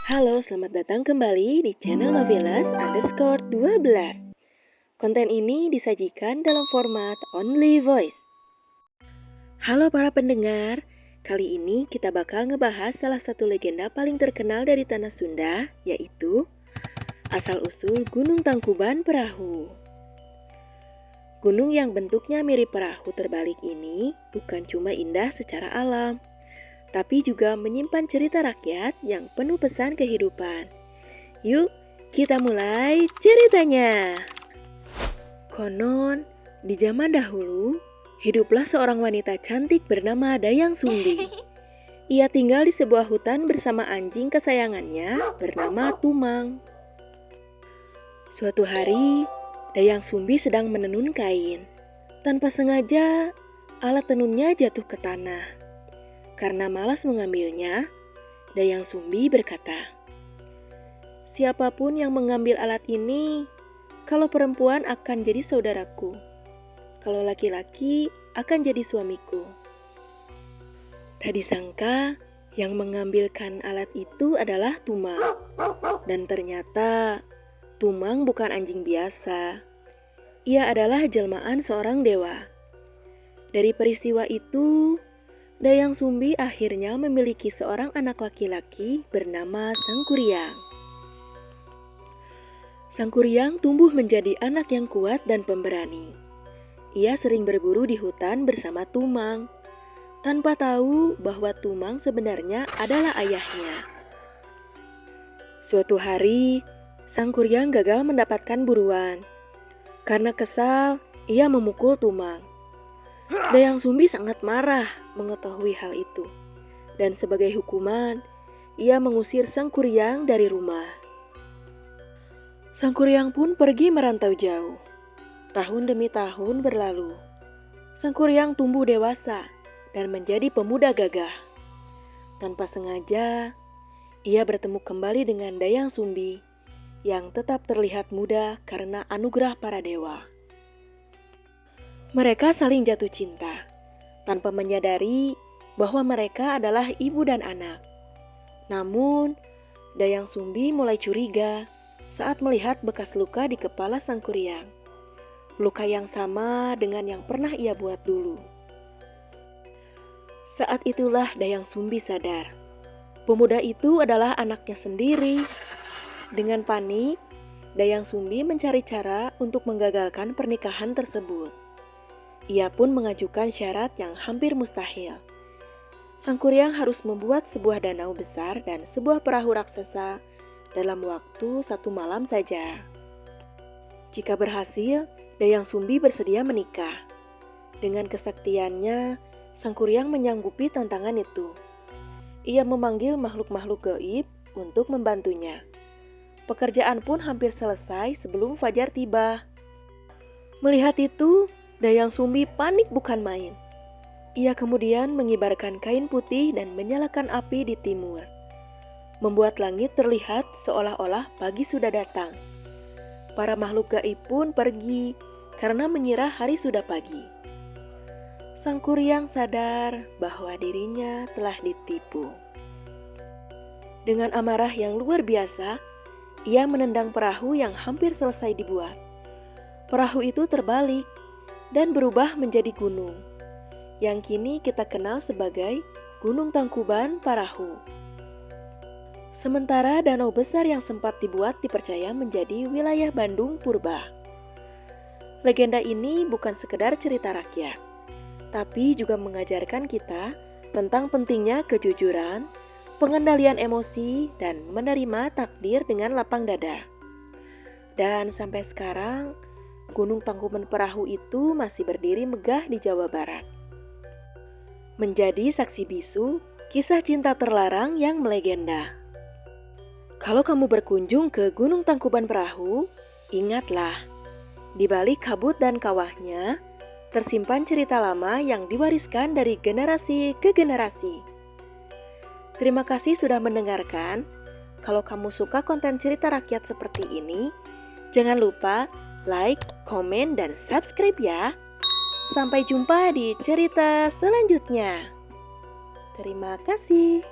Halo, selamat datang kembali di channel Novelas_12. Konten ini disajikan dalam format Only Voice. Halo para pendengar, kali ini kita bakal ngebahas salah satu legenda paling terkenal dari tanah Sunda, yaitu asal-usul Gunung Tangkuban Perahu. Gunung yang bentuknya mirip perahu terbalik ini bukan cuma indah secara alam, tapi juga menyimpan cerita rakyat yang penuh pesan kehidupan. Yuk, kita mulai ceritanya. Konon, di zaman dahulu, hiduplah seorang wanita cantik bernama Dayang Sumbi. Ia tinggal di sebuah hutan bersama anjing kesayangannya bernama Tumang. Suatu hari, Dayang Sumbi sedang menenun kain. Tanpa sengaja, alat tenunnya jatuh ke tanah. Karena malas mengambilnya, Dayang Sumbi berkata, "Siapapun yang mengambil alat ini, kalau perempuan akan jadi saudaraku, kalau laki-laki akan jadi suamiku." Tak disangka, yang mengambilkan alat itu adalah Tumang. Dan ternyata, Tumang bukan anjing biasa. Ia adalah jelmaan seorang dewa. Dari peristiwa itu, Dayang Sumbi akhirnya memiliki seorang anak laki-laki bernama Sangkuriang. Sangkuriang tumbuh menjadi anak yang kuat dan pemberani. Ia sering berburu di hutan bersama Tumang, tanpa tahu bahwa Tumang sebenarnya adalah ayahnya. Suatu hari, Sangkuriang gagal mendapatkan buruan. Karena kesal, ia memukul Tumang. Dayang Sumbi sangat marah mengetahui hal itu. Dan sebagai hukuman, ia mengusir Sangkuriang dari rumah. Sangkuriang pun pergi merantau jauh. Tahun demi tahun berlalu. Sangkuriang tumbuh dewasa dan menjadi pemuda gagah. Tanpa sengaja, ia bertemu kembali dengan Dayang Sumbi yang tetap terlihat muda karena anugerah para dewa. Mereka saling jatuh cinta tanpa menyadari bahwa mereka adalah ibu dan anak. Namun, Dayang Sumbi mulai curiga saat melihat bekas luka di kepala Sangkuriang. Luka yang sama dengan yang pernah ia buat dulu. Saat itulah Dayang Sumbi sadar, pemuda itu adalah anaknya sendiri. Dengan panik, Dayang Sumbi mencari cara untuk menggagalkan pernikahan tersebut. Ia pun mengajukan syarat yang hampir mustahil. Sangkuriang harus membuat sebuah danau besar dan sebuah perahu raksasa dalam waktu 1 malam saja. Jika berhasil, Dayang Sumbi bersedia menikah. Dengan kesaktiannya, Sangkuriang menyanggupi tantangan itu. Ia memanggil makhluk-makhluk gaib untuk membantunya. Pekerjaan pun hampir selesai sebelum fajar tiba. Melihat itu, Dayang Sumbi panik bukan main. Ia kemudian mengibarkan kain putih dan menyalakan api di timur, membuat langit terlihat seolah-olah pagi sudah datang. Para makhluk gaib pun pergi karena mengira hari sudah pagi. Sangkuriang sadar bahwa dirinya telah ditipu. Dengan amarah yang luar biasa, ia menendang perahu yang hampir selesai dibuat. Perahu itu terbalik dan berubah menjadi gunung, yang kini kita kenal sebagai Gunung Tangkuban Perahu. Sementara danau besar yang sempat dibuat dipercaya menjadi wilayah Bandung Purba. Legenda ini bukan sekedar cerita rakyat, tapi juga mengajarkan kita tentang pentingnya kejujuran, pengendalian emosi, dan menerima takdir dengan lapang dada. Dan sampai sekarang, Gunung Tangkuban Perahu itu masih berdiri megah di Jawa Barat. Menjadi saksi bisu kisah cinta terlarang yang melegenda. Kalau kamu berkunjung ke Gunung Tangkuban Perahu, ingatlah, di balik kabut dan kawahnya, tersimpan cerita lama yang diwariskan dari generasi ke generasi. Terima kasih sudah mendengarkan. Kalau kamu suka konten cerita rakyat seperti ini, jangan lupa like, komen, dan subscribe ya. Sampai jumpa di cerita selanjutnya. Terima kasih.